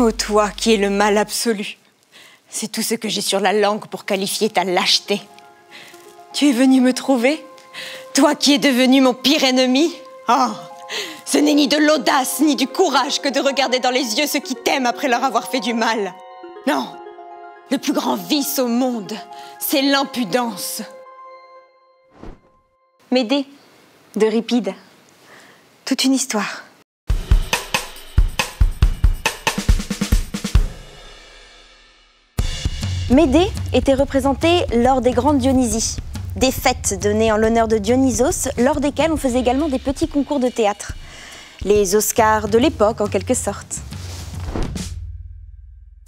Oh, toi qui es le mal absolu. C'est tout ce que j'ai sur la langue pour qualifier ta lâcheté. Tu es venu me trouver? Toi qui es devenu mon pire ennemi? Oh, ce n'est ni de l'audace ni du courage que de regarder dans les yeux ceux qui t'aiment après leur avoir fait du mal. Non, le plus grand vice au monde, c'est l'impudence. Médée, d'Euripide. Toute une histoire. Médée était représentée lors des grandes Dionysies, des fêtes données en l'honneur de Dionysos, lors desquelles on faisait également des petits concours de théâtre. Les Oscars de l'époque, en quelque sorte.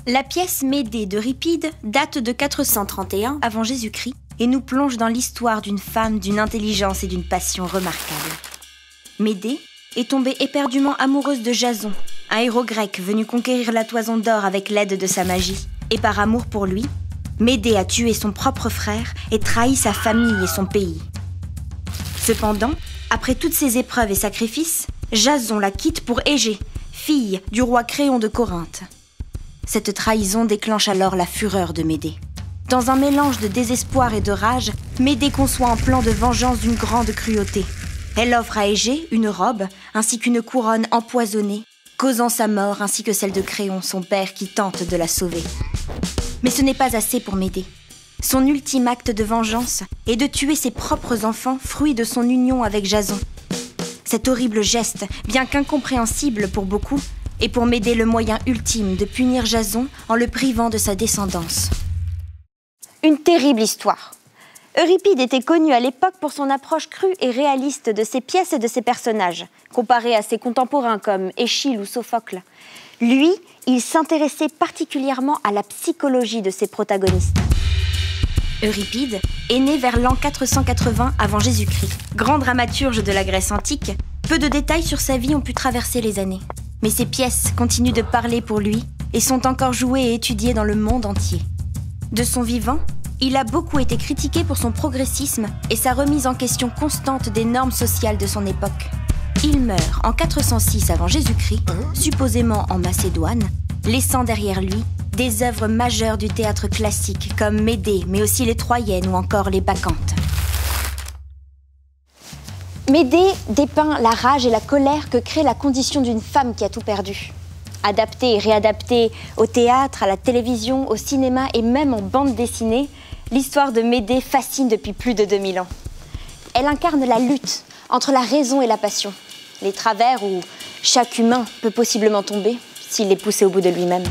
La pièce Médée d'Euripide date de 431 avant Jésus-Christ et nous plonge dans l'histoire d'une femme d'une intelligence et d'une passion remarquables. Médée est tombée éperdument amoureuse de Jason, un héros grec venu conquérir la toison d'or avec l'aide de sa magie. Et par amour pour lui, Médée a tué son propre frère et trahi sa famille et son pays. Cependant, après toutes ces épreuves et sacrifices, Jason la quitte pour Égée, fille du roi Créon de Corinthe. Cette trahison déclenche alors la fureur de Médée. Dans un mélange de désespoir et de rage, Médée conçoit un plan de vengeance d'une grande cruauté. Elle offre à Égée une robe ainsi qu'une couronne empoisonnée, causant sa mort ainsi que celle de Créon, son père, qui tente de la sauver. Mais ce n'est pas assez pour Médée. Son ultime acte de vengeance est de tuer ses propres enfants, fruit de son union avec Jason. Cet horrible geste, bien qu'incompréhensible pour beaucoup, est pour Médée le moyen ultime de punir Jason en le privant de sa descendance. Une terrible histoire. Euripide était connu à l'époque pour son approche crue et réaliste de ses pièces et de ses personnages, comparé à ses contemporains comme Échille ou Sophocle. Lui, il s'intéressait particulièrement à la psychologie de ses protagonistes. Euripide est né vers l'an 480 avant Jésus-Christ. Grand dramaturge de la Grèce antique, peu de détails sur sa vie ont pu traverser les années. Mais ses pièces continuent de parler pour lui et sont encore jouées et étudiées dans le monde entier. De son vivant, il a beaucoup été critiqué pour son progressisme et sa remise en question constante des normes sociales de son époque. Il meurt en 406 avant Jésus-Christ, supposément en Macédoine, laissant derrière lui des œuvres majeures du théâtre classique comme Médée, mais aussi les Troyennes ou encore les Bacchantes. Médée dépeint la rage et la colère que crée la condition d'une femme qui a tout perdu. Adaptée et réadaptée au théâtre, à la télévision, au cinéma et même en bande dessinée, l'histoire de Médée fascine depuis plus de 2000 ans. Elle incarne la lutte entre la raison et la passion, les travers où chaque humain peut possiblement tomber s'il est poussé au bout de lui-même.